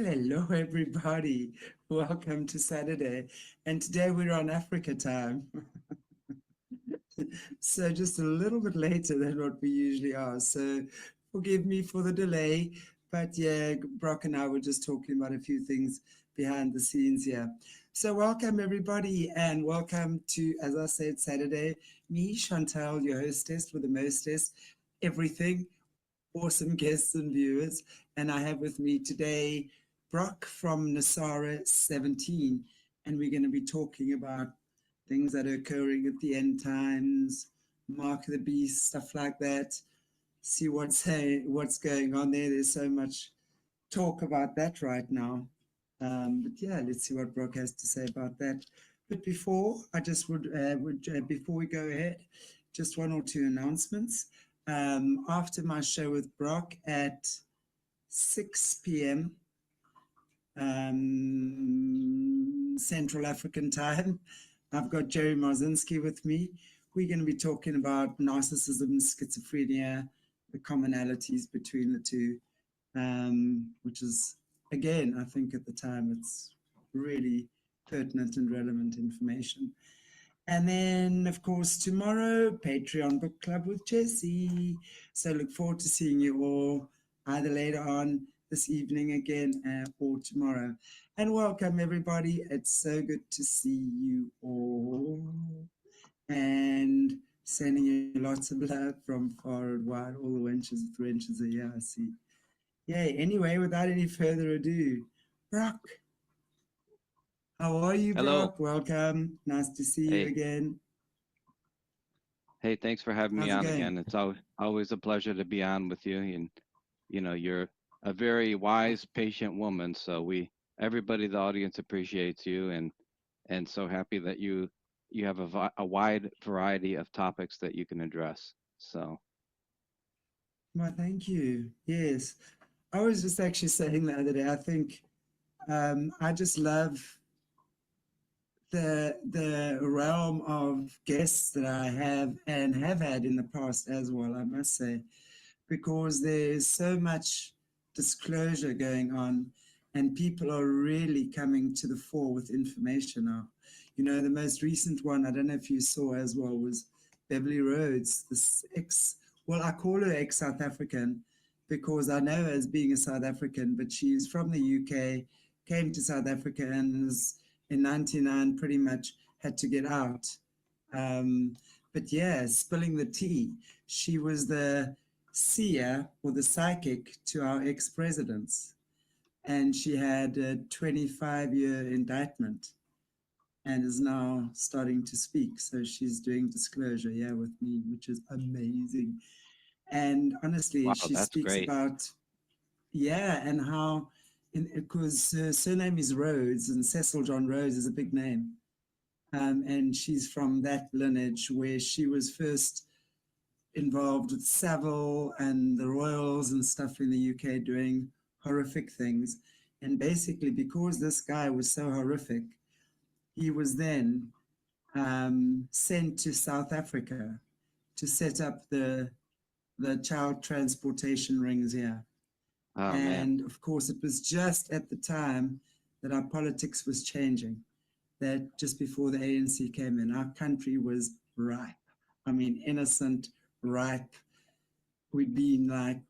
Hello, everybody. Welcome to Saturday. And today we're on Africa time. So just a little bit later than what we usually are. So forgive me for the delay. But yeah, Brock and I were just talking about a few things behind the scenes here. So welcome, everybody. And welcome to, as I said, Saturday. Me, Chantelle, your hostess with the mostest, everything. Awesome guests and viewers. And I have with me today Brock from Nesara 17. And we're going to be talking about things that are occurring at the end times, Mark of the Beast, stuff like that. See what's going on there. There's so much talk about that right now. But yeah, let's see what Brock has to say about that. But before I just before we go ahead, just one or two announcements. After my show with Brock at 6 p.m. Central African time, I've got Jerry Marzinski with me. We're going to be talking about narcissism, schizophrenia, the commonalities between the two, which is, again, I think at the time it's really pertinent and relevant information. And then, of course, tomorrow, Patreon Book Club with Jesse. So look forward to seeing you all either later on this evening again or tomorrow. And welcome, everybody. It's so good to see you all. And sending you lots of love from far and wide, all the wenches, 3 inches a year, I see. Yay. Anyway, without any further ado, Brock. How are you, Hello. Brock? Welcome. Nice to see you again. Hey, thanks for having me How's it on going? again. It's always a pleasure to be on with you. And, you know, you're a very wise, patient woman. So everybody, the audience appreciates you and so happy that you have a wide variety of topics that you can address. So. Well, thank you. Yes. I was just actually saying the other day, I think I just love the realm of guests that I have and have had in the past as well, I must say, because there's so much disclosure going on and people are really coming to the fore with information now. You know, the most recent one, I don't know if you saw as well, was Beverly Rhodes, this well, I call her ex-South African because I know her as being a South African, but she's from the UK, came to South Africa and was in 99 pretty much had to get out. But yeah, spilling the tea. She was the seer or the psychic to our ex-presidents. And she had a 25-year indictment and is now starting to speak. So she's doing disclosure, yeah, with me, which is amazing. And honestly, Wow, she that's speaks great. about, yeah, and how, because her surname is Rhodes and Cecil John Rhodes is a big name. And she's from that lineage where she was first involved with Savile and the royals and stuff in the UK doing horrific things. And basically, because this guy was so horrific, he was then sent to South Africa to set up the child transportation rings here. Oh, man. And of course, it was just at the time that our politics was changing, that just before the ANC came in, our country was ripe. I mean, innocent, ripe. We'd been like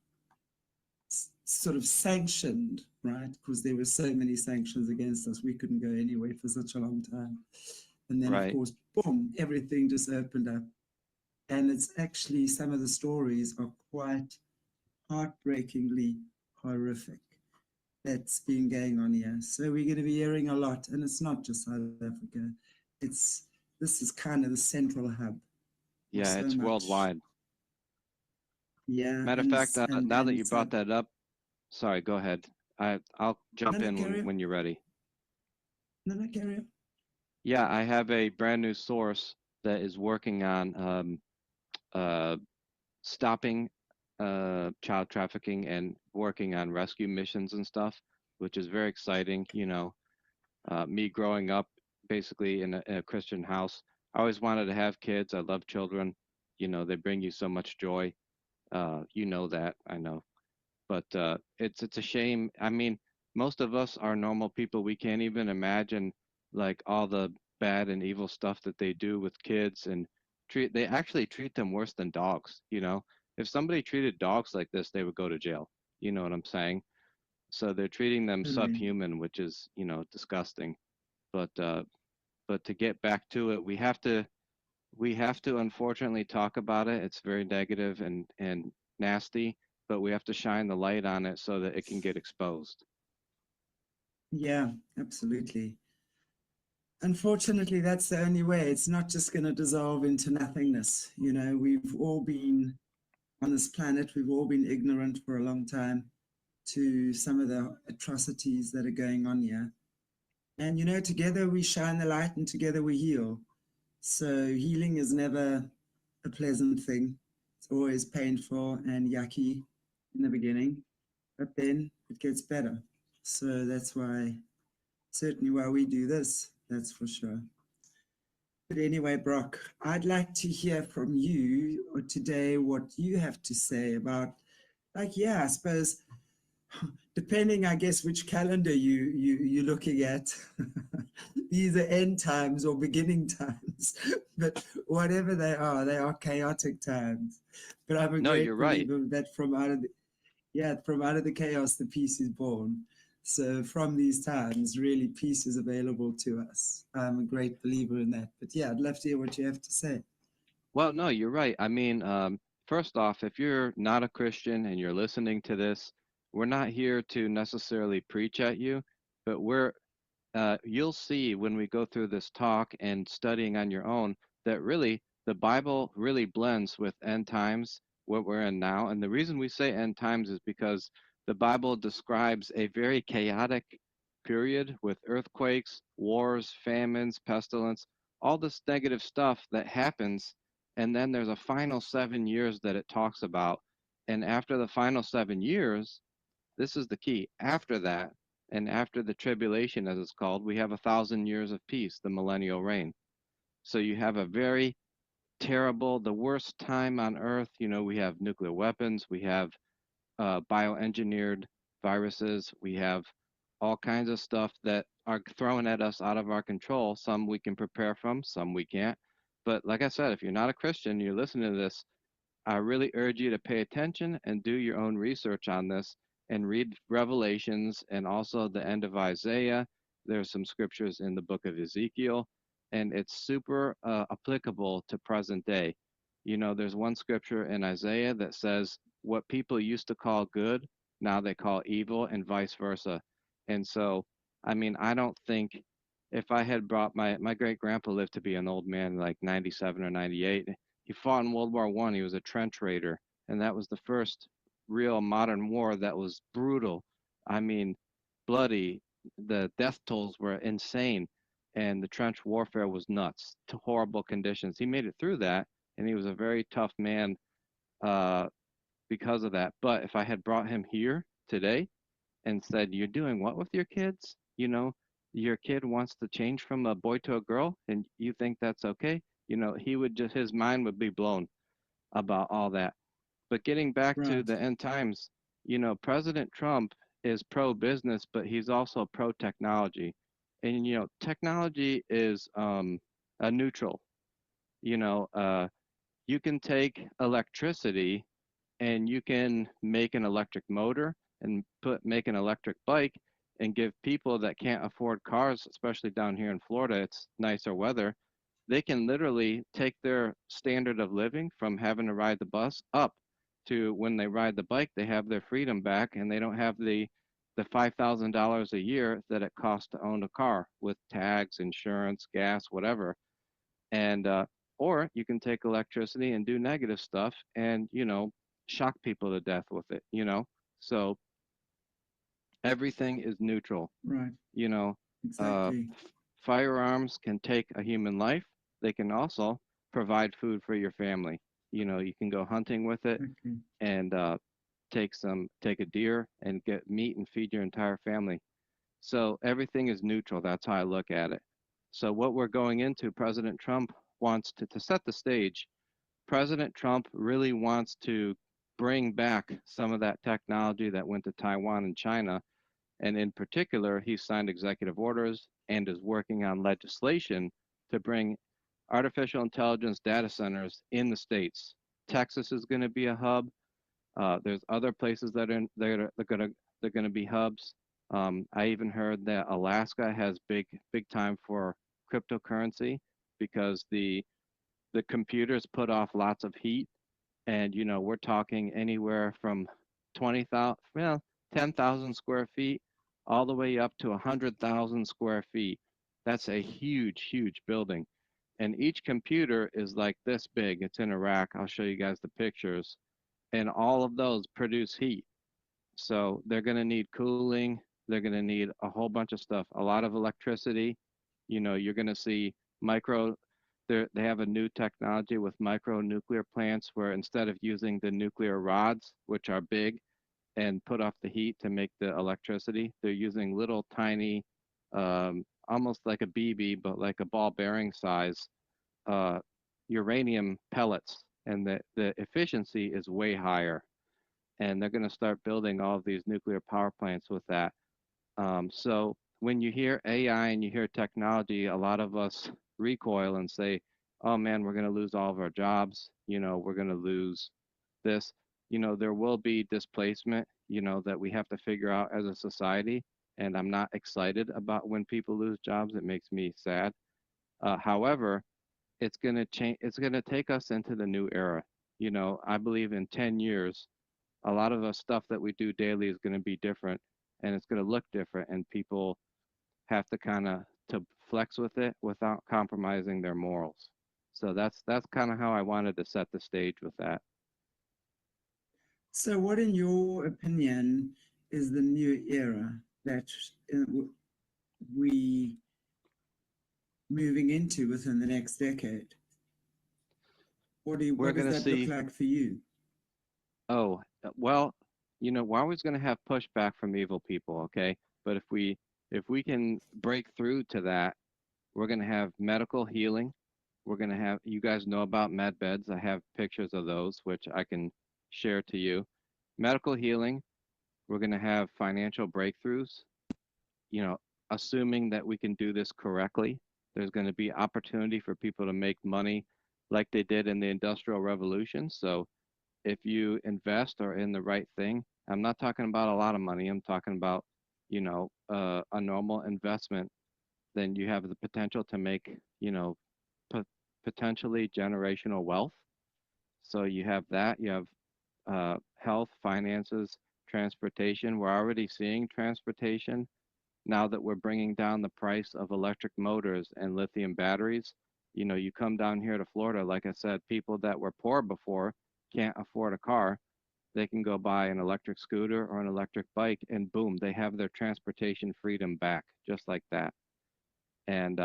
sort of sanctioned, right? Because there were so many sanctions against us. We couldn't go anywhere for such a long time. And then, of course, boom, everything just opened up. And it's actually, some of the stories are quite heartbreakingly horrific that's been going on here. So we're going to be hearing a lot. And it's not just South Africa. This is kind of the central hub. Yeah, it's worldwide. Yeah. Matter of fact, now that you brought that up, sorry, go ahead. I'll jump in when you're ready. No, carry on. Yeah, I have a brand new source that is working on stopping child trafficking and working on rescue missions and stuff, which is very exciting. You know, me growing up basically in a Christian house, I always wanted to have kids. I love children. You know, they bring you so much joy. You know that, I know. But it's a shame. I mean, most of us are normal people. We can't even imagine like all the bad and evil stuff that they do with kids, and they actually treat them worse than dogs, you know. If somebody treated dogs like this, they would go to jail. You know what I'm saying? So they're treating them Totally. subhuman, which is, you know, disgusting. But to get back to it, we have to unfortunately talk about it. It's very negative and nasty, but we have to shine the light on it so that it can get exposed. Yeah, absolutely. Unfortunately, that's the only way. It's not just going to dissolve into nothingness. You know, we've all been on this planet, we've all been ignorant for a long time to some of the atrocities that are going on here. And, you know, together we shine the light and together we heal. So healing is never a pleasant thing. It's always painful and yucky in the beginning, but then it gets better. So that's why, certainly why we do this, that's for sure. But anyway, Brock, I'd like to hear from you today what you have to say about, like, yeah, I suppose, depending, I guess, which calendar you're looking at, these are end times or beginning times, but whatever they are chaotic times. But I'm a No, great you're right. believer that from out of the chaos, the peace is born. So from these times, really, peace is available to us. I'm a great believer in that. But yeah, I'd love to hear what you have to say. Well, no, you're right. I mean, first off, if you're not a Christian and you're listening to this, we're not here to necessarily preach at you, but you'll see when we go through this talk and studying on your own that really the Bible really blends with end times, what we're in now. And the reason we say end times is because the Bible describes a very chaotic period with earthquakes, wars, famines, pestilence, all this negative stuff that happens. And then there's a final 7 years that it talks about. And after the final 7 years, this is the key. After that, and after the tribulation, as it's called, we have 1,000 years of peace, the millennial reign. So you have a very terrible, the worst time on earth. You know, we have nuclear weapons, we have bioengineered viruses, we have all kinds of stuff that are thrown at us out of our control. Some we can prepare from, some we can't. But like I said, if you're not a Christian, you're listening to this, I really urge you to pay attention and do your own research on this and read Revelations and also the end of Isaiah. There's some scriptures in the book of Ezekiel, and it's super applicable to present day. You know, there's one scripture in Isaiah that says what people used to call good, now they call evil, and vice versa. And so, I mean, I don't think if I had brought my great grandpa lived to be an old man, like 97 or 98. He fought in World War I. He was a trench raider, and that was the first real modern war that was brutal. I mean, bloody. The death tolls were insane, and the trench warfare was nuts. To horrible conditions. He made it through that, and he was a very tough man uh, because of that. But if I had brought him here today and said, "You're doing what with your kids? You know, your kid wants to change from a boy to a girl, and you think that's okay?" You know, his mind would be blown about all that. But getting back to Right, the end times, you know, President Trump is pro business, but he's also pro technology. And, you know, technology is a neutral. You know, you can take electricity and you can make an electric motor and make an electric bike and give people that can't afford cars, especially down here in Florida, it's nicer weather, they can literally take their standard of living from having to ride the bus up to when they ride the bike, they have their freedom back and they don't have the $5,000 a year that it costs to own a car with tags, insurance, gas, whatever. And or you can take electricity and do negative stuff and, you know, shock people to death with it, you know. So everything is neutral. right, You know, uh, exactly. firearms can take a human life. They can also provide food for your family. You know, you can go hunting with it Okay, and take a deer and get meat and feed your entire family. So everything is neutral. That's how I look at it. So what we're going into, President Trump wants to set the stage. President Trump really wants to bring back some of that technology that went to Taiwan and China And in particular, he signed executive orders and is working on legislation to bring artificial intelligence data centers in the states. Texas is going to be a hub. There's other places that are they're going to be hubs. I even heard that Alaska has big time for cryptocurrency because the computers put off lots of heat, and we're talking anywhere from 20,000, well, 10,000 square feet, all the way up to 100,000 square feet. That's a huge building, and each computer is like this big. It's in a rack. I'll show you guys the pictures, and all of those produce heat. So they're going to need cooling. They're going to need a whole bunch of stuff, a lot of electricity. You're going to see micro, they have a new technology with micro nuclear plants where instead of using the nuclear rods, which are big and put off the heat to make the electricity, they're using little tiny, almost like a BB, but like a ball bearing size uranium pellets. And the efficiency is way higher. And they're going to start building all of these nuclear power plants with that. So when you hear AI and you hear technology, a lot of us recoil and say, oh man, we're going to lose all of our jobs. We're going to lose this. There will be displacement, that we have to figure out as a society. And I'm not excited about when people lose jobs. It makes me sad. However, it's going to change. It's going to take us into the new era. I believe in 10 years, a lot of the stuff that we do daily is going to be different, and it's going to look different, and people have to kind of to flex with it without compromising their morals. So that's kind of how I wanted to set the stage with that. So what, in your opinion, is the new era that we moving into within the next decade? What does that look like for you? Oh, well, we're always going to have pushback from evil people, okay? But if we can break through to that, we're going to have medical healing. We're going to have, you guys know about med beds. I have pictures of those, which I can share to you. Medical healing. We're going to have financial breakthroughs. Assuming that we can do this correctly, there's going to be opportunity for people to make money like they did in the Industrial Revolution. So if you invest or in the right thing, I'm not talking about a lot of money. I'm talking about, a normal investment. Then you have the potential to make, potentially generational wealth. So you have that. You have health, finances, transportation. We're already seeing transportation now that we're bringing down the price of electric motors and lithium batteries. You come down here to Florida, like I said, people that were poor before can't afford a car. They can go buy an electric scooter or an electric bike, and boom, they have their transportation freedom back, just like that. And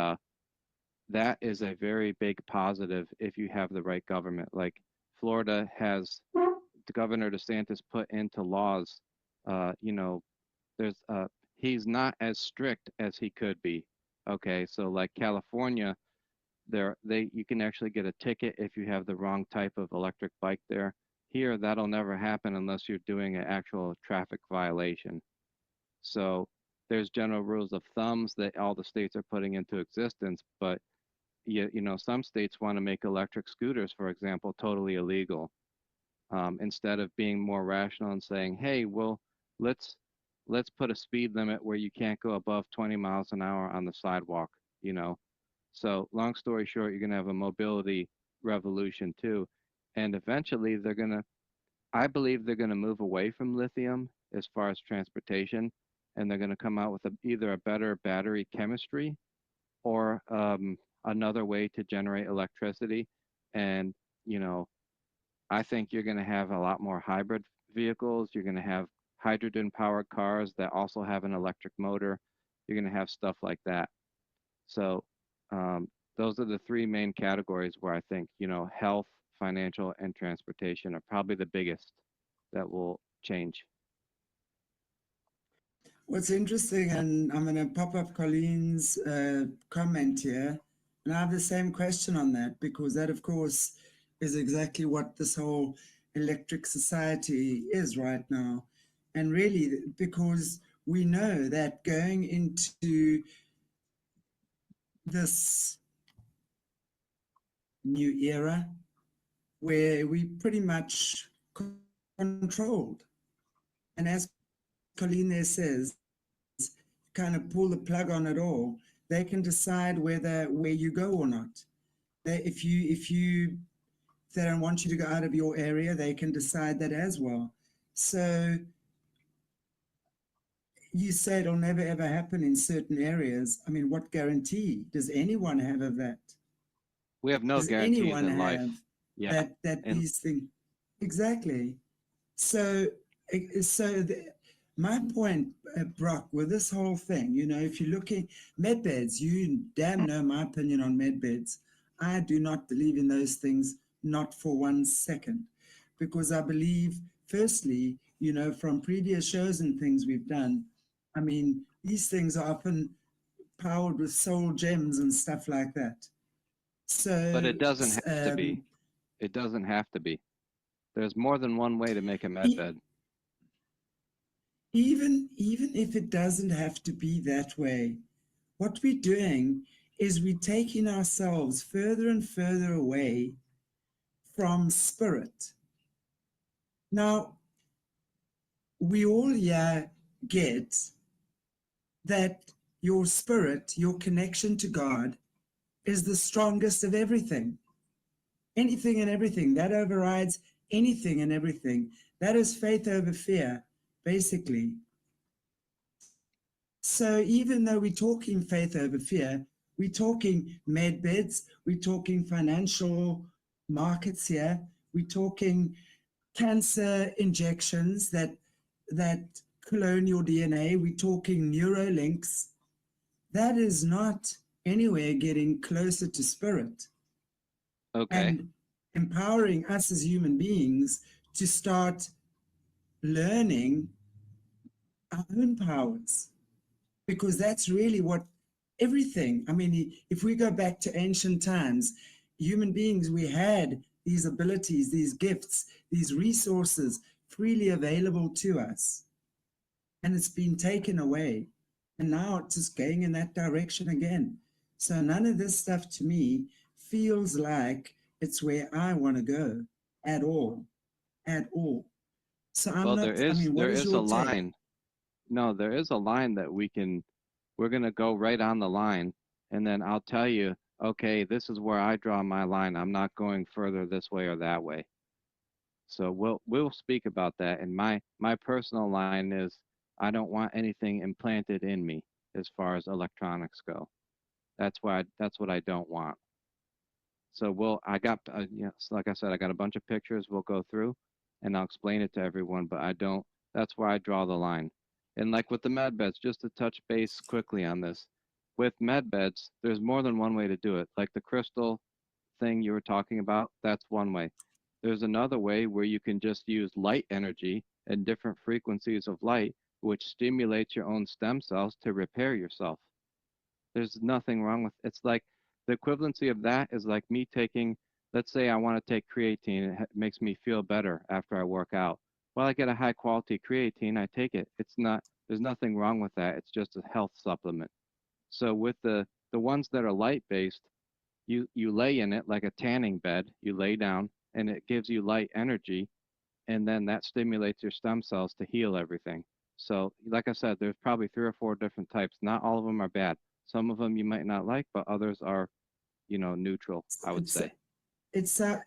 that is a very big positive if you have the right government. Like Florida has, the Governor DeSantis put into laws, there's he's not as strict as he could be. Okay, so like California, you can actually get a ticket if you have the wrong type of electric bike there. Here, that'll never happen unless you're doing an actual traffic violation. So there's general rules of thumbs that all the states are putting into existence, but some states want to make electric scooters, for example, totally illegal. Instead of being more rational and saying, hey, well, let's put a speed limit where you can't go above 20 miles an hour on the sidewalk. So long story short, you're going to have a mobility revolution too. And eventually I believe they're going to move away from lithium as far as transportation, and they're going to come out with either a better battery chemistry or another way to generate electricity. And, I think you're going to have a lot more hybrid vehicles. You're going to have hydrogen powered cars that also have an electric motor. You're going to have stuff like that. So those are the three main categories where I think, health, financial, and transportation are probably the biggest that will change. What's interesting, and I'm going to pop up Colleen's comment here, and I have the same question on that, because that, of course, is exactly what this whole electric society is right now. And really, because we know that going into this new era where we pretty much controlled. And as Colleen there says, kind of pull the plug on it all. They can decide where you go or not. If they don't want you to go out of your area, they can decide that as well. So you say it'll never ever happen in certain areas. I mean, what guarantee does anyone have of that? We have no Does guarantees anyone in life. have Yeah. that And these things exactly? So my point, Brock, with this whole thing, you know, if you're looking med beds, you damn know my opinion on med beds. I do not believe in those things, not for 1 second, because I believe, firstly, you know, from previous shows and things we've done, I mean, these things are often powered with soul gems and stuff like that. but So, it doesn't have to be. It doesn't have to be. There's more than one way to make a med bed. Even if it doesn't have to be that way, what we're doing is we're taking ourselves further and further away from spirit. Now, we all here get that your spirit, your connection to God, is the strongest of everything. Anything and everything. That overrides anything and everything. That is faith over fear, basically. So even though we're talking faith over fear, we're talking med beds, we're talking financial markets here, we're talking cancer injections that clone your DNA, we're talking neurolinks. That is not anywhere getting closer to spirit. Okay. And empowering us as human beings to start learning our own powers, because that's really what everything, I mean, if we go back to ancient times, human beings, we had these abilities, these gifts, these resources freely available to us, and it's been taken away, and now it's just going in that direction again. So none of this stuff to me feels like it's where I want to go at all. So I'm Well, not, I mean, what there is is a your take? line. No, there is a line that we're going to go right on the line, and then I'll tell you, okay, this is where I draw my line. I'm not going further this way or that way. So we'll speak about that. And my personal line is I don't want anything implanted in me as far as electronics go. That's what I don't want. So I got, so like I said, I got a bunch of pictures we'll go through and I'll explain it to everyone, but that's where I draw the line. And like with the med beds, just to touch base quickly on this, with med beds, there's more than one way to do it. Like the crystal thing you were talking about, that's one way. There's another way where you can just use light energy and different frequencies of light, which stimulates your own stem cells to repair yourself. There's nothing wrong with it's like the equivalency of that is like me taking, let's say I want to take creatine, it makes me feel better after I work out. Well, I get a high quality creatine, I take it. There's nothing wrong with that. It's just a health supplement. So with the ones that are light based, you lay in it like a tanning bed, you lay down and it gives you light energy, and then that stimulates your stem cells to heal everything. So like I said, there's probably 3 or 4 different types. Not all of them are bad. Some of them you might not like, but others are, neutral, I would It's say.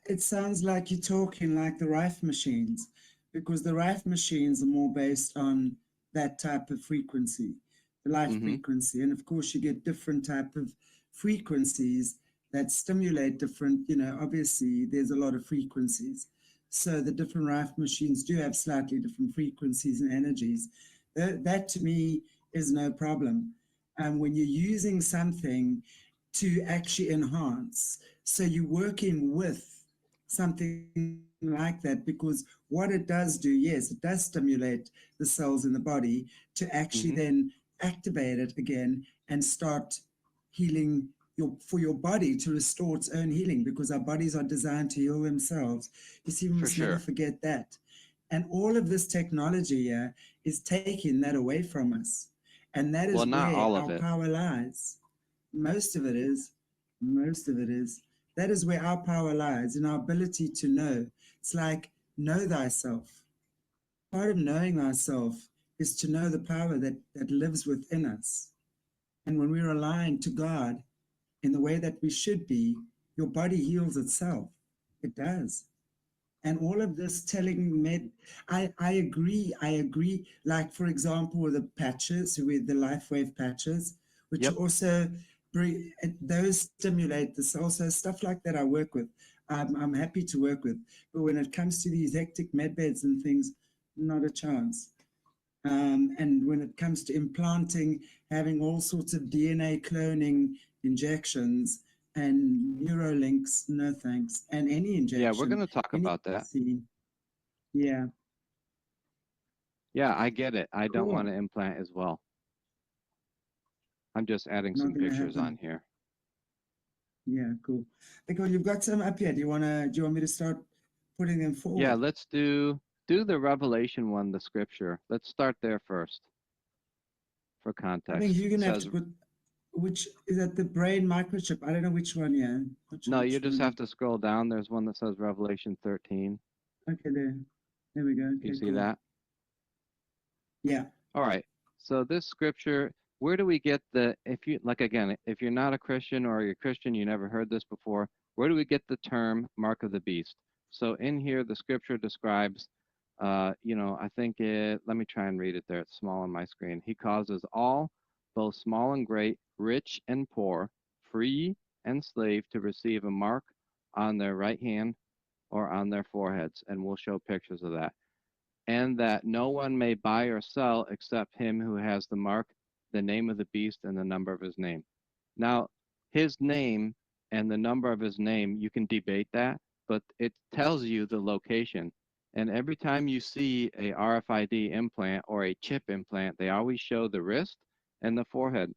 it sounds like you're talking like the Rife machines, because the Rife machines are more based on that type of frequency, the light Mm-hmm. frequency, and of course you get different type of frequencies that stimulate different. You know, obviously there's a lot of frequencies, so the different Rife machines do have slightly different frequencies and energies. That to me is no problem. And when you're using something to actually enhance, so you're working with something like that, because what it does do, yes, it does stimulate the cells in the body to actually Mm-hmm. then activate it again and start healing for your body to restore its own healing, because our bodies are designed to heal themselves. You see, we For must never sure. forget that. And all of this technology here is taking that away from us. And that is Well, not where all of our it. power lies. Most of it is. Most of it is. That is where our power lies, in our ability to know. It's like, know thyself. Part of knowing thyself is to know the power that lives within us. And when we're aligned to God in the way that we should be, your body heals itself. It does. And all of this telling I agree. Like, for example, with the patches, with the LifeWave patches, which Yep. also bring, those stimulate this also, stuff like that I work with. I'm happy to work with. But when it comes to these hectic med beds and things, not a chance. And when it comes to implanting, having all sorts of DNA cloning injections and Neurolinks, no thanks. And any Yeah, we're injection, going to talk any about that. vaccine. Yeah, Yeah, I get it. I don't want cool. to implant as well. I'm just adding Not some gonna pictures on happen. here. Yeah, cool. Because you've got some up here. Do you want me to start putting them Yeah, forward? let's do the Revelation one, the scripture. Let's start there first for I think context. you're It gonna have says, to put, which is that the brain microchip. I don't know which one, yeah. no, you Which just have one? to scroll down. There's one that says Revelation 13. Okay, there. There we go. You Okay, see cool. that? Yeah. All right. So this scripture, where do we get the, if you, like again, if you're not a Christian or you're a Christian, you never heard this before, where do we get the term mark of the beast? So in here, the scripture describes, I think let me try and read it there. It's small on my screen. He causes all, both small and great, rich and poor, free and slave to receive a mark on their right hand or on their foreheads. And we'll show pictures of that, and that no one may buy or sell except him who has the mark, the name of the beast, and the number of his name. Now, his name and the number of his name, you can debate that, but it tells you the location. And every time you see a RFID implant or a chip implant, they always show the wrist and the forehead.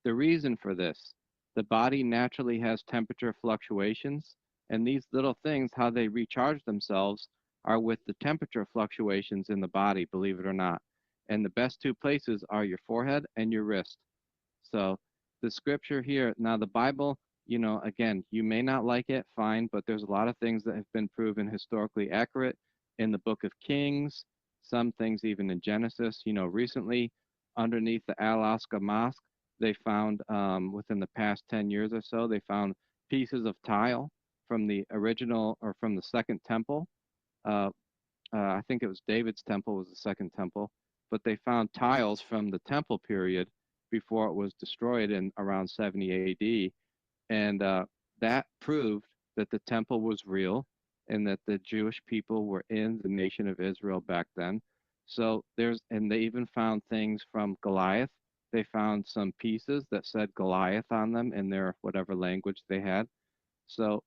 The reason for this, the body naturally has temperature fluctuations, and these little things, how they recharge themselves, are with the temperature fluctuations in the body, believe it or not. And the best two places are your forehead and your wrist. So the scripture here, now the Bible, again, you may not like it, fine, but there's a lot of things that have been proven historically accurate in the book of Kings, some things even in Genesis. Recently, underneath the Alaska Mosque, they found, within the past 10 years or so, they found pieces of tile from the original or from the second temple. Uh, I think it was David's temple was the second temple, but they found tiles from the temple period before it was destroyed in around 70 AD, and that proved that the temple was real and that the Jewish people were in the nation of Israel back then. So and they even found things from Goliath. They found some pieces that said Goliath on them in their whatever language they had. So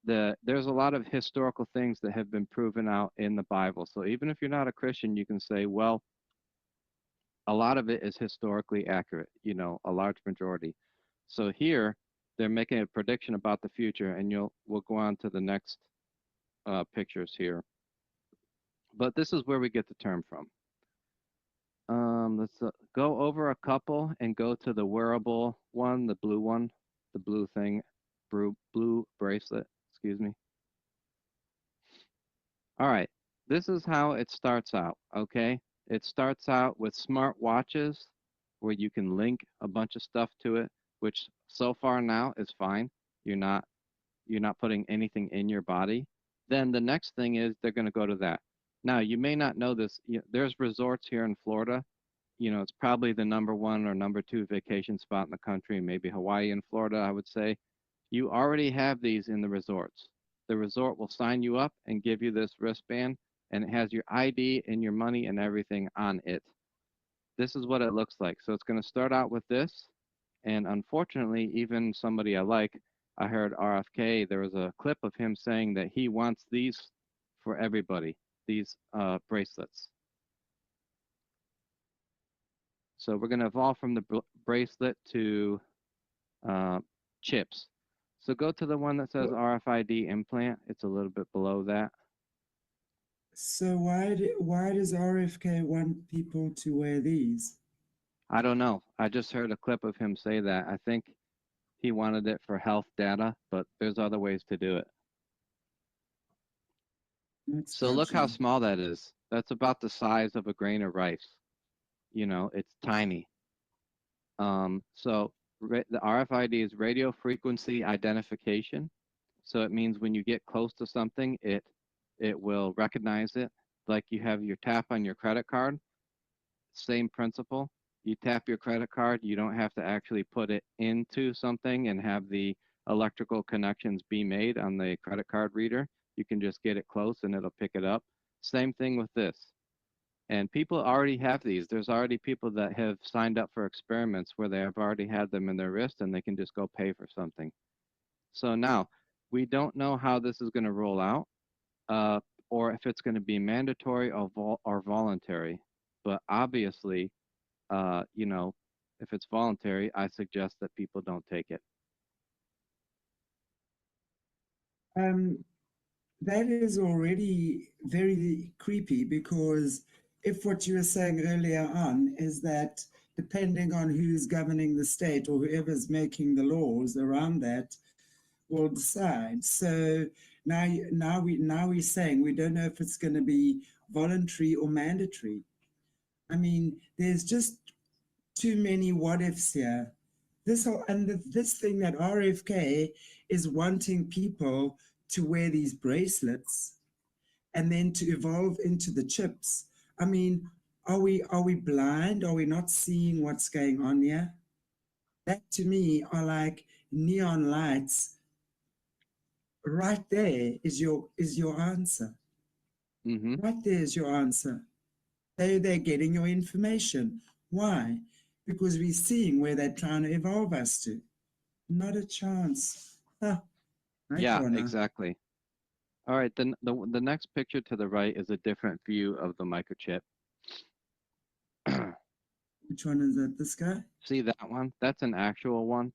there's a lot of historical things that have been proven out in the Bible. So even if you're not a Christian, you can say, well, a lot of it is historically accurate, a large majority. So here they're making a prediction about the future, and we'll go on to the next pictures here. But this is where we get the term from. Let's go over a couple and go to the wearable one, the blue thing, blue bracelet, excuse me. All right, this is how it starts out, okay? It starts out with smart watches where you can link a bunch of stuff to it, which so far now is fine. You're not putting anything in your body. Then the next thing is they're going to go to that. Now, you may not know this. There's resorts here in Florida. It's probably the #1 or #2 vacation spot in the country, maybe Hawaii and Florida, I would say. You already have these in the resorts. The resort will sign you up and give you this wristband, and it has your ID and your money and everything on it. This is what it looks like. So it's going to start out with this. And unfortunately, even somebody I heard RFK, there was a clip of him saying that he wants these for everybody, these bracelets. So we're going to evolve from the bracelet to chips. So go to the one that says RFID implant. It's a little bit below that. So why does RFK want people to wear these? I don't know. I just heard a clip of him say that. I think he wanted it for health data, but there's other ways to do it. That's So look how dodgy. small that is. That's about the size of a grain of rice. You know, it's tiny. So the RFID is radio frequency identification. So it means when you get close to something, it will recognize it. Like you have your tap on your credit card, same principle. You tap your credit card, you don't have to actually put it into something and have the electrical connections be made on the credit card reader. You can just get it close and it'll pick it up. Same thing with this. And people already have these. There's already people that have signed up for experiments where they have already had them in their wrist and they can just go pay for something. So now we don't know how this is going to roll out, or if it's going to be mandatory or voluntary. But obviously, you know, if it's voluntary, I suggest that people don't take it. Um, that is already very creepy, because if what you were saying earlier on is that depending on who's governing the state or whoever's making the laws around that will decide. So now we're saying we don't know if it's going to be voluntary or mandatory. I mean, there's just too many what ifs here. This thing that RFK is wanting people to wear these bracelets and then to evolve into the chips. I mean, are we blind? Are we not seeing what's going on here? That to me are like neon lights. Right there is your answer. Mm-hmm. Right there is your answer. They're getting your information. Why? Because we're seeing where they're trying to evolve us to. Not a chance. Huh. Yeah, exactly. All right, then the next picture to the right is a different view of the microchip. Which one is that? This guy? See that one? That's an actual one.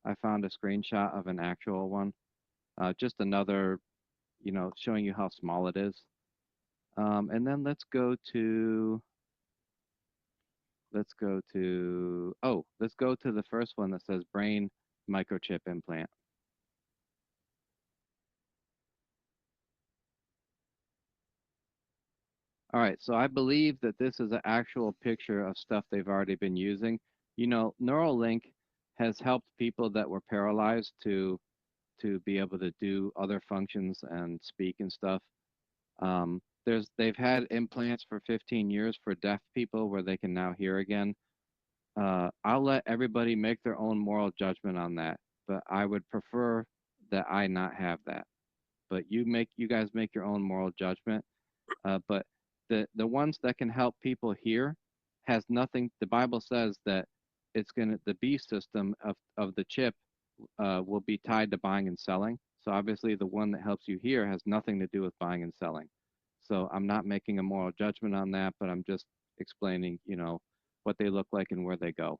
I found a screenshot of an actual one. Just another, you know, showing you how small it is. And then let's go to let's go to the first one that says brain microchip implant. All right, so I believe that this is an actual picture of stuff they've already been using. You know, Neuralink has helped people that were paralyzed to be able to do other functions and speak and stuff. They've had implants for 15 years for deaf people where they can now hear again. I'll let everybody make their own moral judgment on that, but I would prefer that I not have that. But you guys make your own moral judgment. But the ones that can help people hear has nothing. The Bible says that the B system of the chip will be tied to buying and selling. So obviously the one that helps you hear has nothing to do with buying and selling. So I'm not making a moral judgment on that, but I'm just explaining, you know, what they look like and where they go.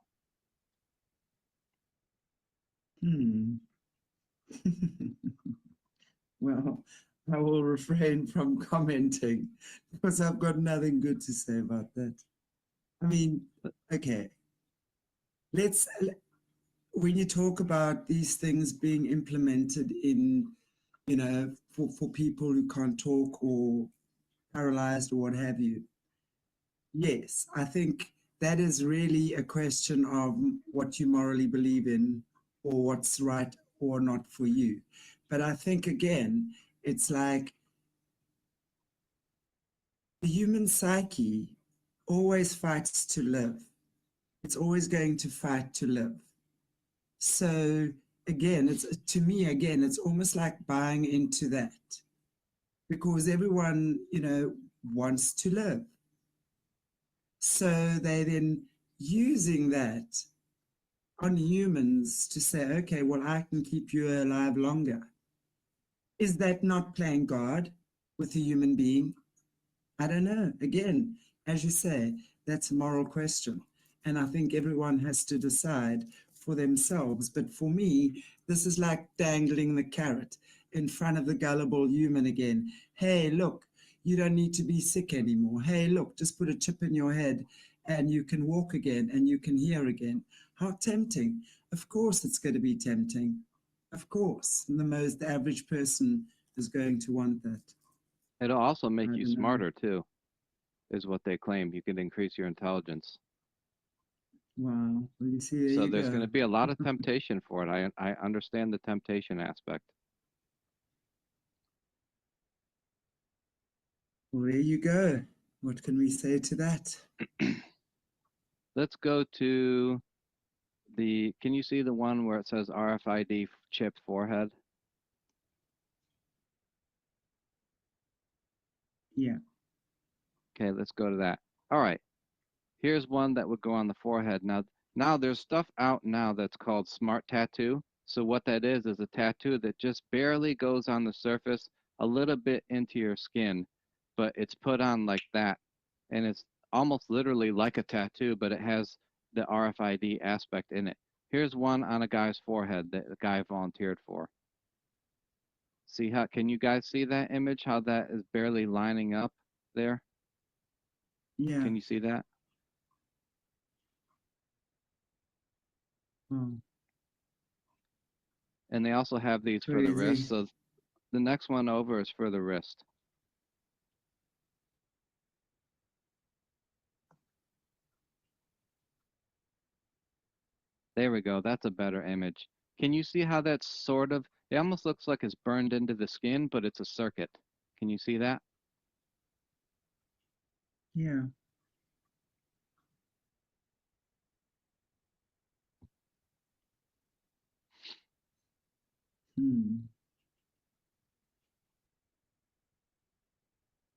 Well, I will refrain from commenting because I've got nothing good to say about that. I mean, okay. When you talk about these things being implemented in, for people who can't talk or paralyzed or what have you, yes, I think that is really a question of what you morally believe in or what's right or not for you. But I think, again, it's like the human psyche always fights to live. It's always going to fight to live. So again, it's almost like buying into that, because everyone, wants to live. So they're then using that on humans to say, okay, well, I can keep you alive longer. Is that not playing God with a human being? I don't know. Again, as you say, that's a moral question. And I think everyone has to decide for themselves. But for me, this is like dangling the carrot in front of the gullible human again. Hey, look, you don't need to be sick anymore. Hey, look, just put a chip in your head and you can walk again and you can hear again. How tempting. Of course it's going to be tempting. Of course. And the most average person is going to want that. It'll also make I you don't know. smarter too, is what they claim. You can increase your intelligence. Wow. Well, you see, there So you there's going go. to be a lot of temptation for it. I understand the temptation aspect. Well, there you go. What can we say to that? Let's go to can you see the one where it says RFID chip forehead? Yeah. Okay, let's go to that. All right. Here's one that would go on the forehead. Now there's stuff out now that's called smart tattoo. So what that is a tattoo that just barely goes on the surface, a little bit into your skin, but it's put on like that. And it's almost literally like a tattoo, but it has the RFID aspect in it. Here's one on a guy's forehead that the guy volunteered for. See how, can you guys see that image? How that is barely lining up there? Yeah. Can you see that? Oh, And they also have these for the wrist. crazy. So the next one over is for the wrist. There we go. That's a better image. Can you see how that's sort of, it almost looks like it's burned into the skin, but it's a circuit. Can you see that? Yeah. Hmm.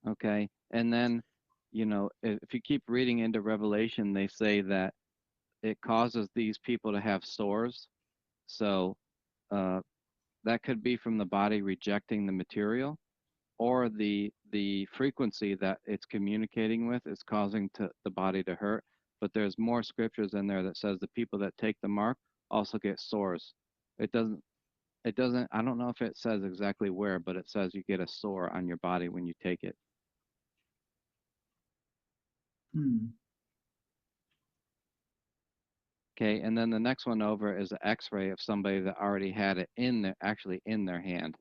Okay. And then, if you keep reading into Revelation, they say that it causes these people to have sores. So uh, that could be from the body rejecting the material, or the frequency that it's communicating with is causing the body to hurt. But there's more scriptures in there that says the people that take the mark also get sores. It doesn't I don't know if it says exactly where, but it says you get a sore on your body when you take it. Hmm. Okay, and then the next one over is an x-ray of somebody that already had it actually in their hand.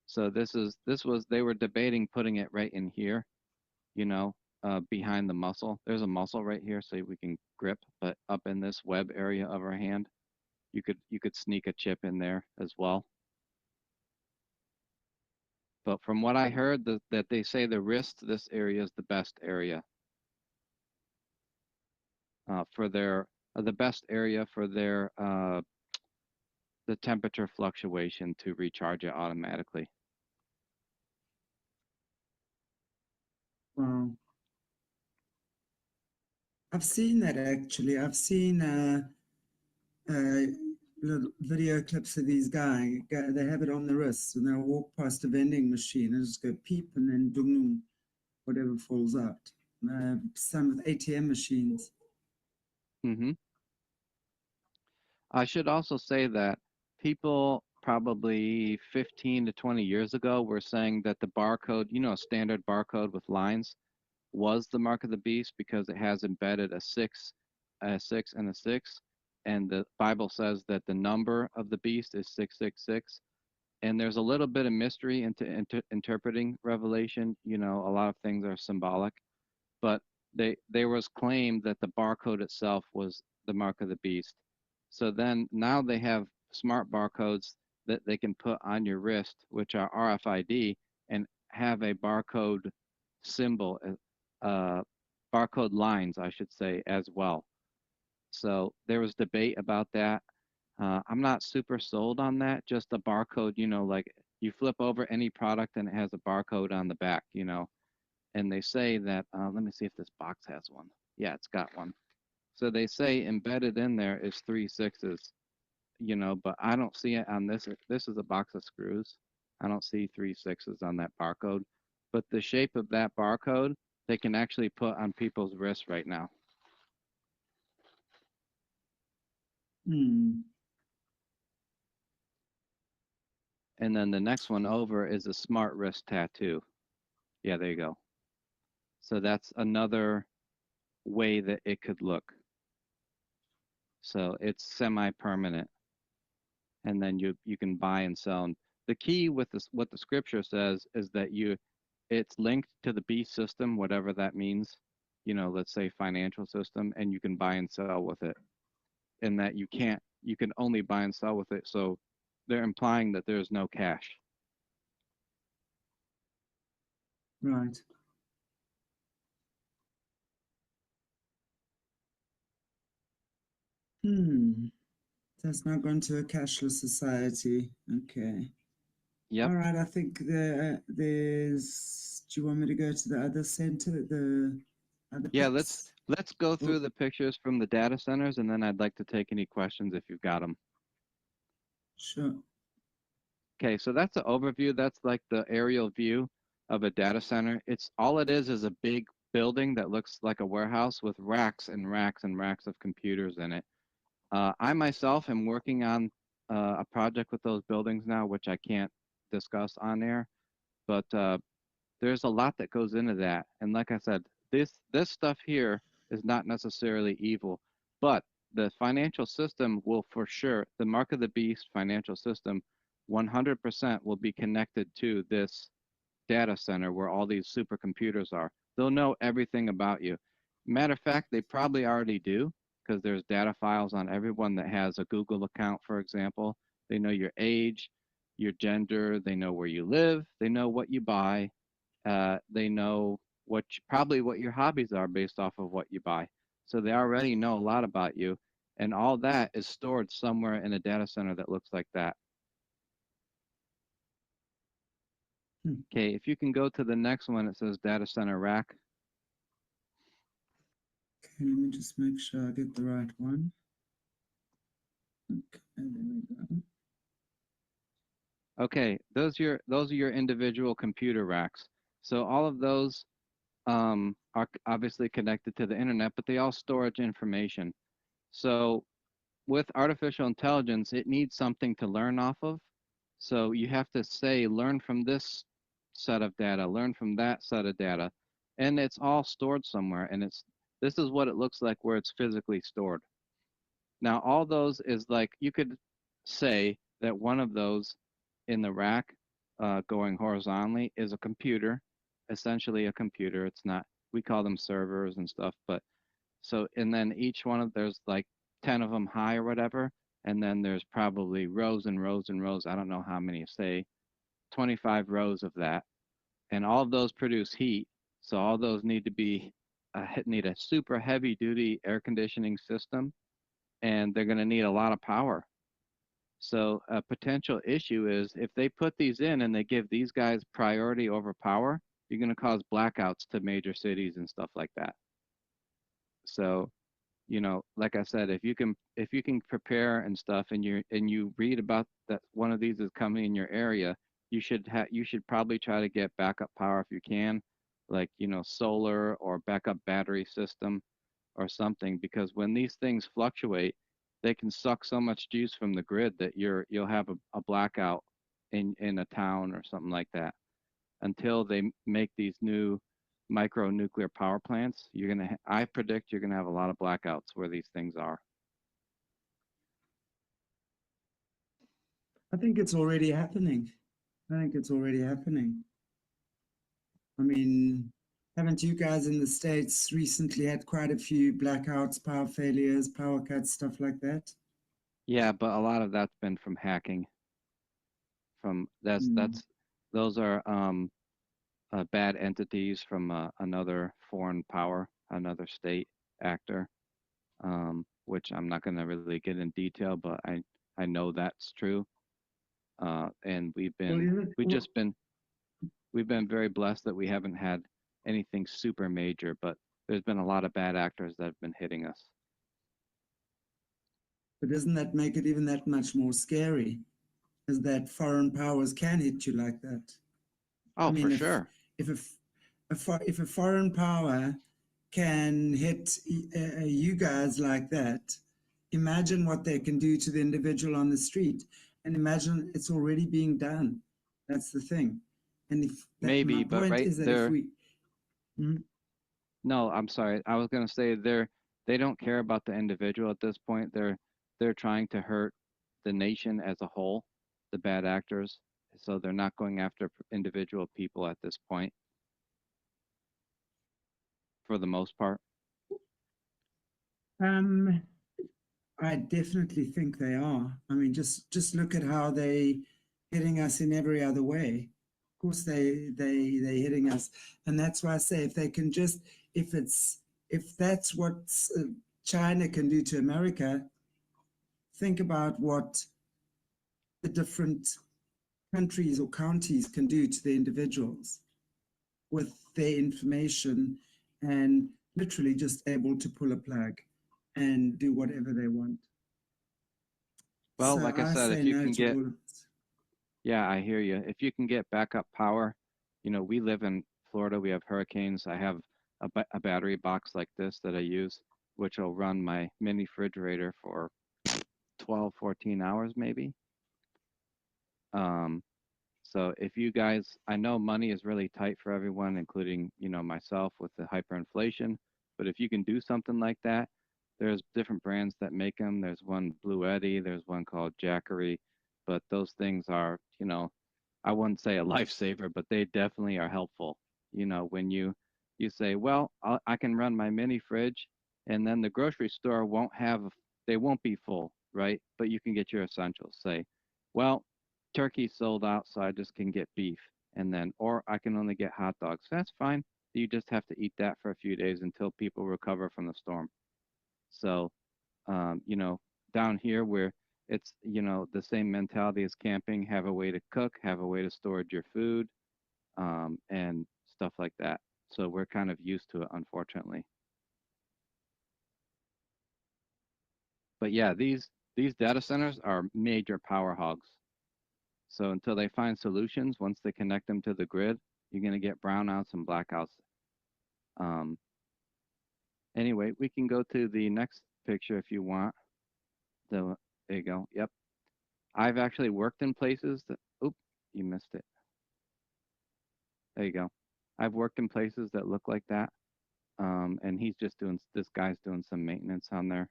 So they were debating putting it right in here, behind the muscle. There's a muscle right here so we can grip, but up in this web area of our hand, you could sneak a chip in there as well. But from what I heard, that they say the wrist, this area is the best area for their the best area for their the temperature fluctuation to recharge it automatically. Wow. I've seen that actually. I've seen uh, little video clips of these guys. They have it on the wrist and they'll walk past a vending machine and just go peep and then dung, whatever falls out. Some with ATM machines. Hmm. I should also say that people probably 15 to 20 years ago were saying that the barcode, a standard barcode with lines, was the mark of the beast because it has embedded a 6, a 6, and a 6. And the Bible says that the number of the beast is 666. And there's a little bit of mystery into interpreting Revelation. A lot of things are symbolic, but there was claimed that the barcode itself was the mark of the beast. So then now they have smart barcodes that they can put on your wrist, which are RFID, and have a barcode symbol, barcode lines, I should say, as well. So there was debate about that. I'm not super sold on that. Just a barcode, like you flip over any product and it has a barcode on the back, and they say that, let me see if this box has one. Yeah, it's got one. So they say embedded in there is 3 6s, but I don't see it on this. This is a box of screws. I don't see 3 6s on that barcode. But the shape of that barcode, they can actually put on people's wrists right now. Hmm. And then the next one over is a smart wrist tattoo. Yeah, there you go. So that's another way that it could look. So it's semi-permanent, and then you can buy and sell. And the key with this, what the scripture says, is that it's linked to the beast system, whatever that means. You know, let's say financial system, and you can buy and sell with it. And that you can only buy and sell with it. So they're implying that there's no cash. Right. That's not going to a cashless society. Okay. Yep. All right. I think there's. Do you want me to go to the other center? The other Yeah, pics? let's go Oh, through the pictures from the data centers, and then I'd like to take any questions if you've got them. sure. Okay, so that's an overview. That's like the aerial view of a data center. It's all it is a big building that looks like a warehouse with racks and racks and racks of computers in it. I myself am working on a project with those buildings now, which I can't discuss on air, but there's a lot that goes into that. And like I said, this stuff here is not necessarily evil, but the financial system will for sure, the mark of the beast financial system, 100% will be connected to this data center where all these supercomputers are. They'll know everything about you. Matter of fact, they probably already do, because there's data files on everyone that has a Google account, for example. They know your age, your gender, they know where you live, they know what you buy, they know probably what your hobbies are based off of what you buy. So they already know a lot about you, and all that is stored somewhere in a data center that looks like that. Hmm. Okay, if you can go to the next one, it says data center rack. Okay, let me just make sure I get the right one. Okay, there we go. Okay, those are your individual computer racks. So all of those are obviously connected to the internet, but they all storage information. So with artificial intelligence, it needs something to learn off of. So you have to say, learn from this set of data, learn from that set of data, and it's all stored somewhere. And this is what it looks like where it's physically stored. Now, all those is like, you could say that one of those in the rack going horizontally is a computer, essentially a computer. It's not, we call them servers and stuff, but so, and then each one of, there's like 10 of them high or whatever, and then there's probably rows and rows and rows. I don't know how many, say 25 rows of that. And all of those produce heat. So all those need to be, need a super heavy duty air conditioning system, and they're going to need a lot of power. So a potential issue is if they put these in and they give these guys priority over power, you're going to cause blackouts to major cities and stuff like that. So, you know, like I said, if you can prepare and stuff, and you read about that one of these is coming in your area, you should probably try to get backup power if you can, like, you know, solar or backup battery system or something, because when these things fluctuate, they can suck so much juice from the grid that you'll have a blackout in a town or something like that. Until they make these new micro nuclear power plants, I predict you're gonna have a lot of blackouts where these things are. I think it's already happening. I think it's already happening. I mean, haven't you guys in the States recently had quite a few blackouts, power failures, power cuts, stuff like that? Yeah, but a lot of that's been from hacking. Those are bad entities from another foreign power, another state actor, which I'm not going to really get in detail, but I know that's true. And we've been very blessed that we haven't had anything super major, but there's been a lot of bad actors that have been hitting us. But doesn't that make it even that much more scary? Is that foreign powers can hit you like that? Oh, I mean, for sure. if a foreign power can hit you guys like that, imagine what they can do to the individual on the street, and imagine it's already being done. That's the thing. And if that, my maybe, but point right is that if there. we, mm, No, I'm sorry. I was going to say they don't care about the individual at this point. They're trying to hurt the nation as a whole, the bad actors. So they're not going after individual people at this point for the most part. um, I definitely think they are. I mean, just look at how they hitting us in every other way. Of course, they hitting us, and that's why I say if they can just if it's if that's what China can do to America, think about what the different countries or counties can do to the individuals with their information and literally just able to pull a plug and do whatever they want. Well, So like I I said, say if you no can to get, all of it. yeah, I hear you. If you can get backup power, we live in Florida, we have hurricanes. I have a battery box like this that I use, which will run my mini refrigerator for 12, 14 hours maybe. Um, So if you guys, I know money is really tight for everyone, including, myself with the hyperinflation, but if you can do something like that, there's different brands that make them. There's one Blue Eddy, there's one called Jackery, but those things are, I wouldn't say a lifesaver, but they definitely are helpful. When you say, well, I can run my mini fridge, and then the grocery store they won't be full, right? But you can get your essentials. Say, well, turkey sold out, so I just can get beef, and then, or I can only get hot dogs. That's fine. You just have to eat that for a few days until people recover from the storm. So, um, you know, down here where it's, the same mentality as camping, have a way to cook, have a way to store your food, and stuff like that. So we're kind of used to it, unfortunately. But yeah, these data centers are major power hogs. So until they find solutions, once they connect them to the grid, you're going to get brownouts and blackouts. Um, anyway, we can go to the next picture if you want. There you go. Yep. I've actually worked in places that, oop, you missed it. There you go. I've worked in places that look like that. And this guy's doing some maintenance on there.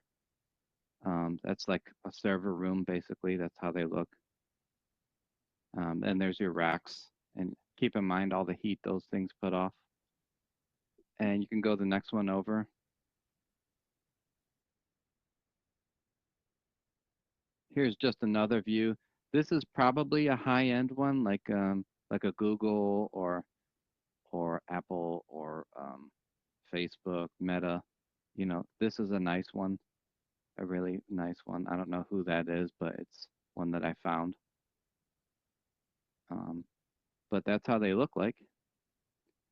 That's like a server room, basically. That's how they look. And there's your racks. And keep in mind all the heat those things put off. And you can go the next one over. Here's just another view. This is probably a high-end one, like a Google or Apple or Facebook, Meta. This is a nice one, a really nice one. I don't know who that is, but it's one that I found. But that's how they look like.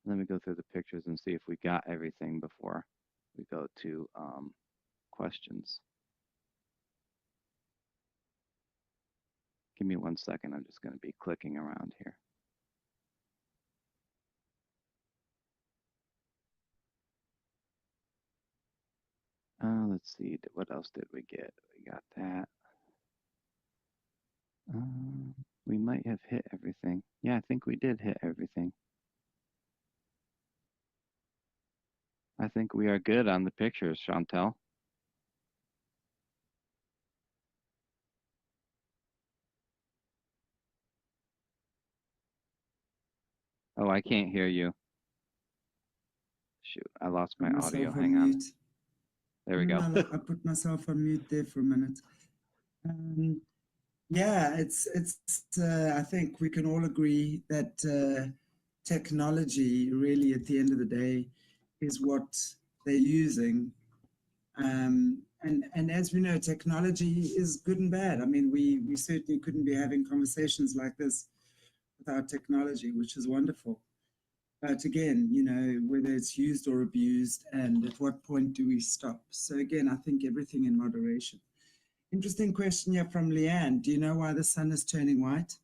Let me go through the pictures and see if we got everything before we go to questions. Give me 1 second. I'm just going to be clicking around here. Let's see. What else did we get? We got that. We might have hit everything. Yeah, I think we did hit everything. I think we are good on the pictures, Chantelle. Oh, I can't hear you. Shoot, I lost my audio. Hang on. There we go. I put myself on mute there for a minute. Yeah, I think we can all agree that technology really at the end of the day is what they're using. And as we know, technology is good and bad. I mean, we certainly couldn't be having conversations like this without technology, which is wonderful. But again, whether it's used or abused, and at what point do we stop? So again, I think everything in moderation. Interesting question here from Leanne. Do you know why the sun is turning white?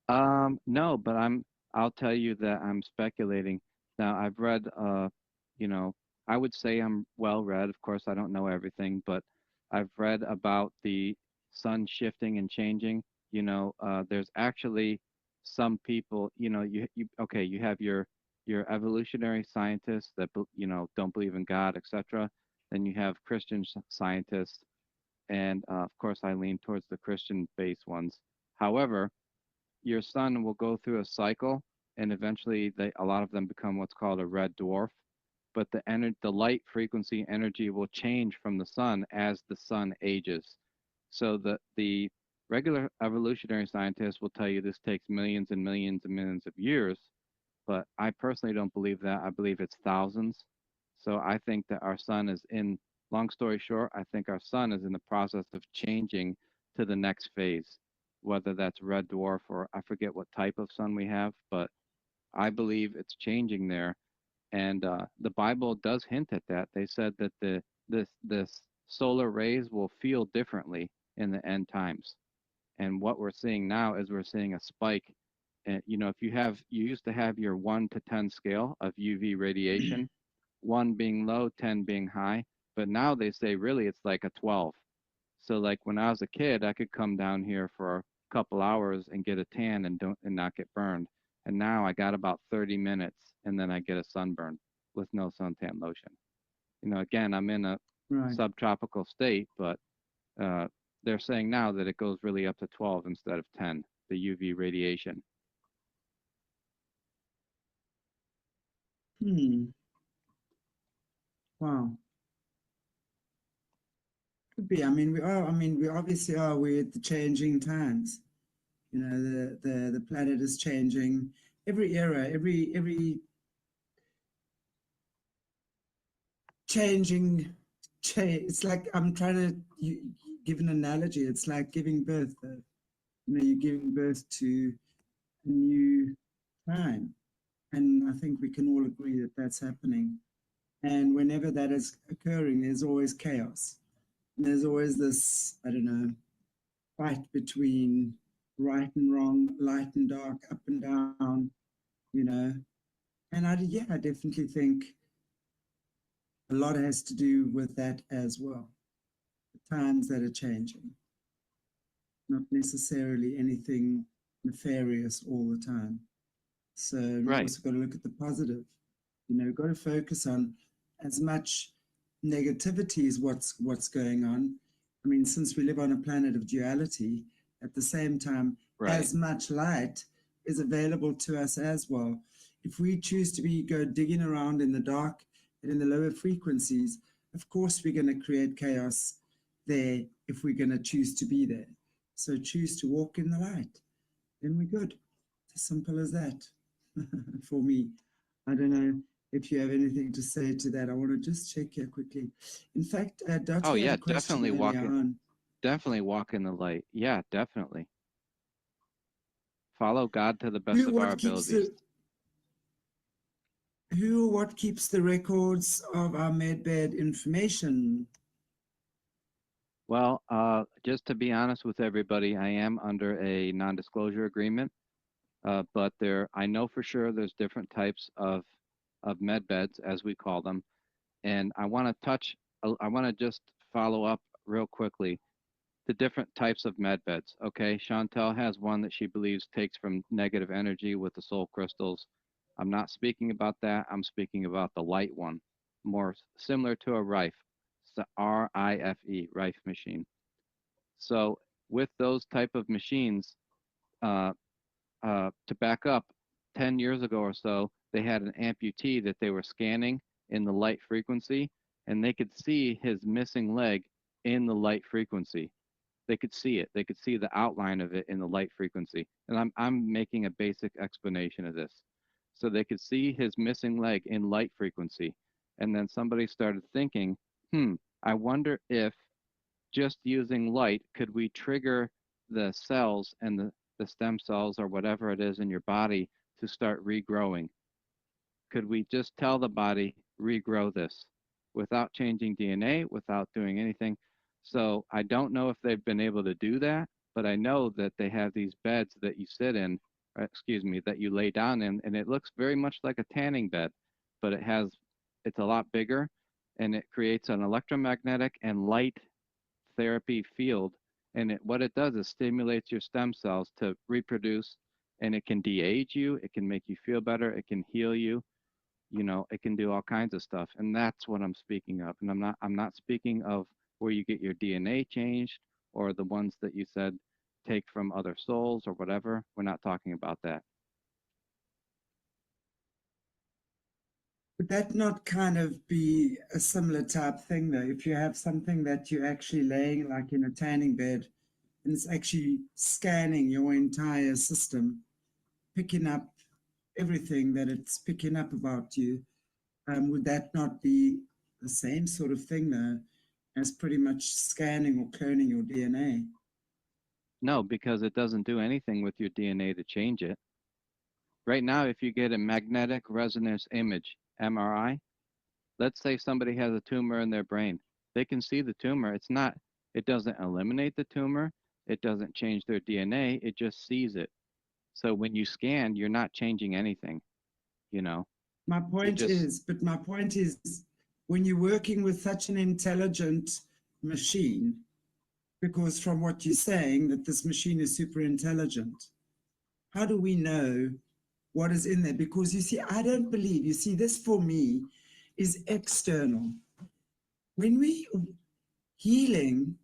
No, but I'll tell you that I'm speculating. Now, I've read, I would say I'm well read. Of course, I don't know everything, but I've read about the sun shifting and changing. There's actually some people, okay, you have your evolutionary scientists that don't believe in God, etc. Then you have Christian scientists, and of course I lean towards the Christian-based ones. However, your sun will go through a cycle, and eventually a lot of them become what's called a red dwarf. But the light frequency energy will change from the sun as the sun ages. So the regular evolutionary scientists will tell you this takes millions and millions and millions of years, but I personally don't believe that. I believe it's thousands. So I think that our sun is long story short, I think our sun is in the process of changing to the next phase, whether that's red dwarf or I forget what type of sun we have, but I believe it's changing there. And the Bible does hint at that. They said that this solar rays will feel differently in the end times. And what we're seeing now is we're seeing a spike. And if you used to have your 1 to 10 scale of UV radiation, 1 being low, 10 being high, but now they say really it's like a 12. So like when I was a kid, I could come down here for a couple hours and get a tan and not get burned. And now I got about 30 minutes and then I get a sunburn with no suntan lotion. Again, I'm in a subtropical state, but they're saying now that it goes really up to 12 instead of 10, the UV radiation. Wow. Could be. I mean, we obviously are. We're at the changing times. The planet is changing. Every era, every changing. It's like I'm trying to give an analogy. It's like giving birth. You're giving birth to a new time, and I think we can all agree that that's happening. And whenever that is occurring, there's always chaos. And there's always this, I don't know, fight between right and wrong, light and dark, up and down, And I definitely think a lot has to do with that as well. The times that are changing, not necessarily anything nefarious all the time. So we've also got to look at the positive. Got to focus on as much negativity as what's going on. I mean, since we live on a planet of duality, at the same time, as much light is available to us as well. If we choose to go digging around in the dark and in the lower frequencies, of course we're going to create chaos there if we're going to choose to be there. So choose to walk in the light, then we're good. It's as simple as that for me. I don't know if you have anything to say to that. I want to just check here quickly. In fact, Dutch, oh yeah, definitely walk in the light. Yeah, definitely. Follow God to the best of our abilities. What keeps the records of our medbed information? Well, just to be honest with everybody, I am under a non-disclosure agreement, but I know for sure there's different types of med beds, as we call them, and I want to just follow up real quickly the different types of med beds. Okay, Chantelle has one that she believes takes from negative energy with the soul crystals. I'm not speaking about that. I'm speaking about the light one, more similar to a Rife. It's the RIFE, Rife machine. So with those type of machines, to back up, 10 years ago or so, they had an amputee that they were scanning in the light frequency, and they could see his missing leg in the light frequency. They could see it. They could see the outline of it in the light frequency. And I'm making a basic explanation of this. So they could see his missing leg in light frequency. And then somebody started thinking, I wonder if just using light, could we trigger the cells and the stem cells or whatever it is in your body to start regrowing? Could we just tell the body, regrow this without changing DNA, without doing anything? So I don't know if they've been able to do that, but I know that they have these beds that you sit in, that you lay down in, and it looks very much like a tanning bed, but it's a lot bigger, and it creates an electromagnetic and light therapy field. And what it does is stimulates your stem cells to reproduce and it can de-age you. It can make you feel better. It can heal you. You know, it can do all kinds of stuff. And that's what I'm speaking of. And I'm not speaking of where you get your DNA changed or the ones that you said take from other souls or whatever. We're not talking about that. Would that not kind of be a similar type thing, though? If you have something that you're actually laying like in a tanning bed and it's actually scanning your entire system, picking up everything that it's picking up about you, would that not be the same sort of thing, though, as pretty much scanning or cloning your DNA? No, because it doesn't do anything with your DNA to change it. Right now, if you get a magnetic resonance image, MRI, let's say somebody has a tumor in their brain. They can see the tumor. It doesn't eliminate the tumor. It doesn't change their DNA. It just sees it. So when you scan, you're not changing anything, you know. My point is, when you're working with such an intelligent machine, because from what you're saying, that this machine is super intelligent, how do we know what is in there? Because you see, I don't believe, you see, this for me is external. When we healing,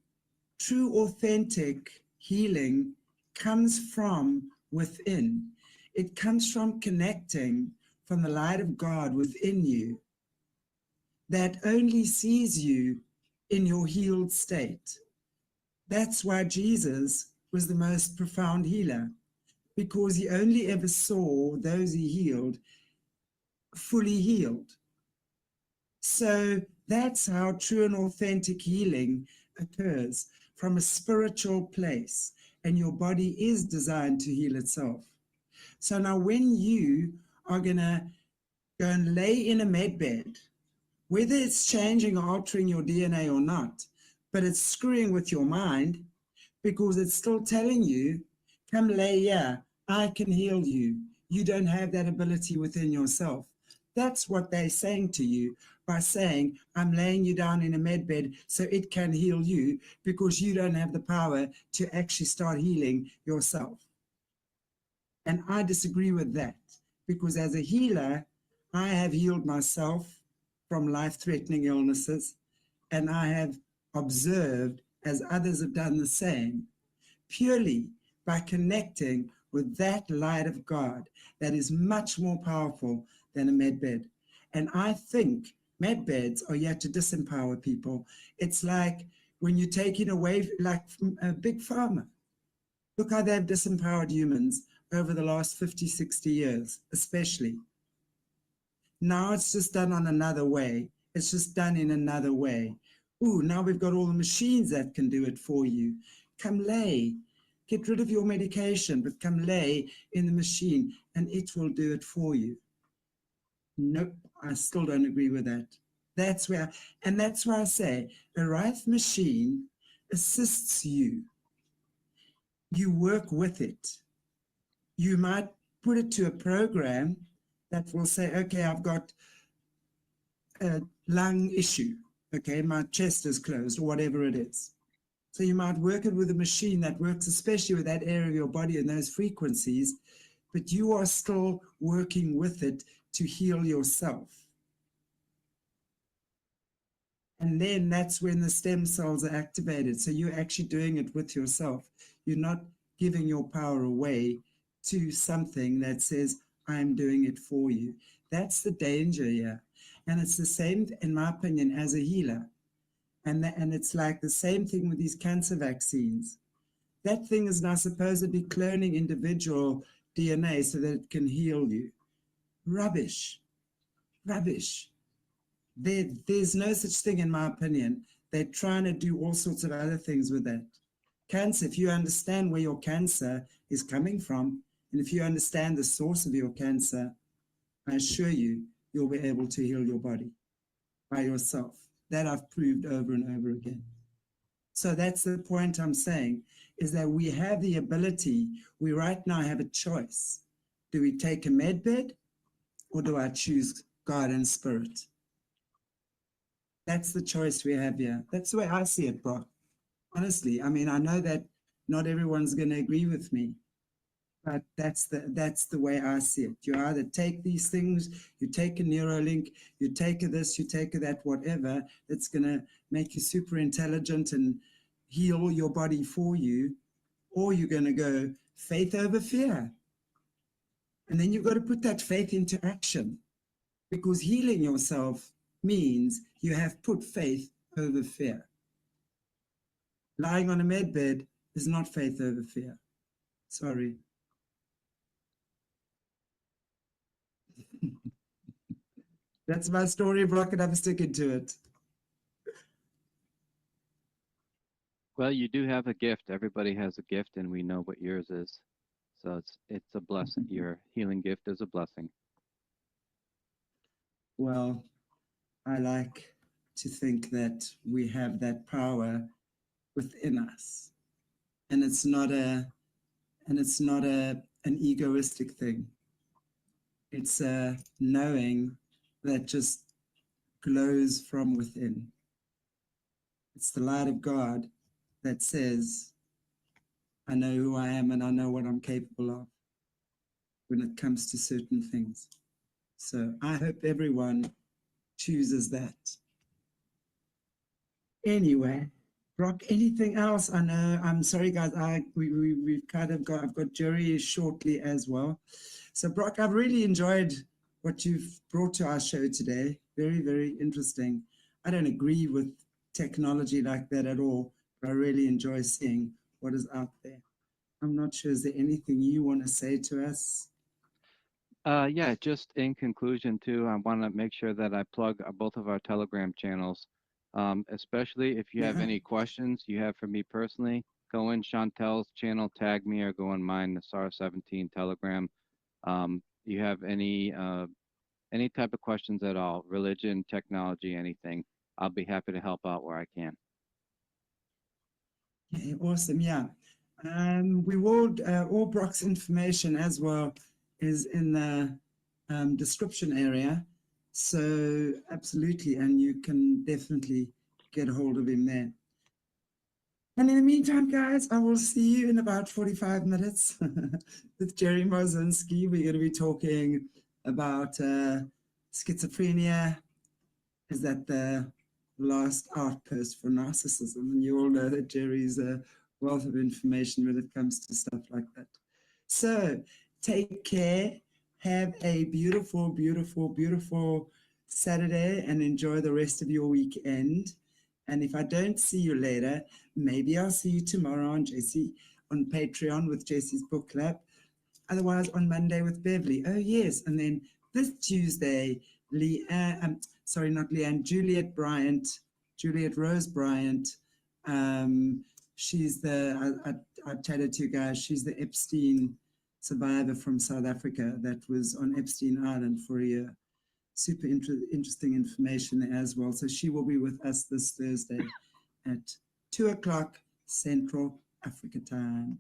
true, authentic healing comes from within. It comes from connecting from the light of God within you that only sees you in your healed state. That's why Jesus was the most profound healer, because he only ever saw those he healed fully healed. So that's how true and authentic healing occurs, from a spiritual place, and your body is designed to heal itself. So now when you are going to go and lay in a med bed, whether it's changing or altering your DNA or not, but it's screwing with your mind, because it's still telling you, come lay here, I can heal you. You don't have that ability within yourself. That's what they're saying to you by saying, I'm laying you down in a med bed so it can heal you, because you don't have the power to actually start healing yourself. And I disagree with that, because as a healer, I have healed myself from life-threatening illnesses, and I have observed as others have done the same, purely by connecting with that light of God that is much more powerful than a med bed. And I think med beds are yet to disempower people. It's like when you're taking away, like a big pharma. Look how they've disempowered humans over the last 50, 60 years, especially. Now it's just done on another way. It's just done in another way. Ooh, now we've got all the machines that can do it for you. Come lay. Get rid of your medication, but come lay in the machine and it will do it for you. Nope, I still don't agree with that. That's why I say a right machine assists you. You work with it. You might put it to a program that will say, okay, I've got a lung issue. Okay, my chest is closed, or whatever it is. So you might work it with a machine that works especially with that area of your body and those frequencies, but you are still working with it to heal yourself. And then that's when the stem cells are activated. So you're actually doing it with yourself. You're not giving your power away to something that says, I'm doing it for you. That's the danger here. And it's the same, in my opinion, as a healer. And it's like the same thing with these cancer vaccines. That thing is now supposed to be cloning individual DNA so that it can heal you. Rubbish. Rubbish. There's no such thing, in my opinion. They're trying to do all sorts of other things with that. Cancer, if you understand where your cancer is coming from, and if you understand the source of your cancer, I assure you, you'll be able to heal your body by yourself. That I've proved over and over again. So that's the point I'm saying, is that we have the ability, we right now have a choice. Do we take a med bed, or do I choose God and Spirit? That's the choice we have here. That's the way I see it, bro. Honestly, I mean, I know that not everyone's going to agree with me, But that's the way I see it. You either take these things, you take a Neuralink, you take a this, you take a that, whatever, that's going to make you super intelligent and heal your body for you, or you're going to go faith over fear. And then you've got to put that faith into action, because healing yourself means you have put faith over fear. Lying on a med bed is not faith over fear. Sorry. That's my story, Brock, and I'm sticking to it. Well, you do have a gift. Everybody has a gift, and we know what yours is. So it's a blessing. Your healing gift is a blessing. Well, I like to think that we have that power within us, and it's not an egoistic thing. It's a knowing that just glows from within. It's the light of God that says, I know who I am and I know what I'm capable of when it comes to certain things. So I hope everyone chooses that. Anyway, Brock, anything else? I know, I'm sorry guys, we've kind of got, I've got Jerry shortly as well. So Brock, I've really enjoyed what you've brought to our show today. Very, very interesting. I don't agree with technology like that at all, but I really enjoy seeing what is out there. I'm not sure, is there anything you want to say to us? Yeah, just in conclusion too, I want to make sure that I plug both of our Telegram channels, especially if you have any questions you have for me personally. Go in Chantelle's channel, tag me, or go in mine, Nesara 17 Telegram. You have any type of questions at all, religion, technology, anything, I'll be happy to help out where I can. Okay, awesome, yeah. We will, all Brock's information as well is in the description area. So absolutely, and you can definitely get a hold of him there. And in the meantime, guys, I will see you in about 45 minutes with Jerry Mozinski. We're going to be talking about schizophrenia. Is that the last outpost for narcissism? And you all know that Jerry's a wealth of information when it comes to stuff like that. So take care. Have a beautiful, beautiful, beautiful Saturday and enjoy the rest of your weekend. And if I don't see you later, maybe I'll see you tomorrow on Patreon with Jesse's Book Club. Otherwise, on Monday with Beverly. Oh, yes. And then this Tuesday, Juliet Rose Bryant. She's I chatted to you guys, she's the Epstein survivor from South Africa that was on Epstein Island for a year. Super interesting information there as well. So she will be with us this Thursday at 2 o'clock Central Africa time.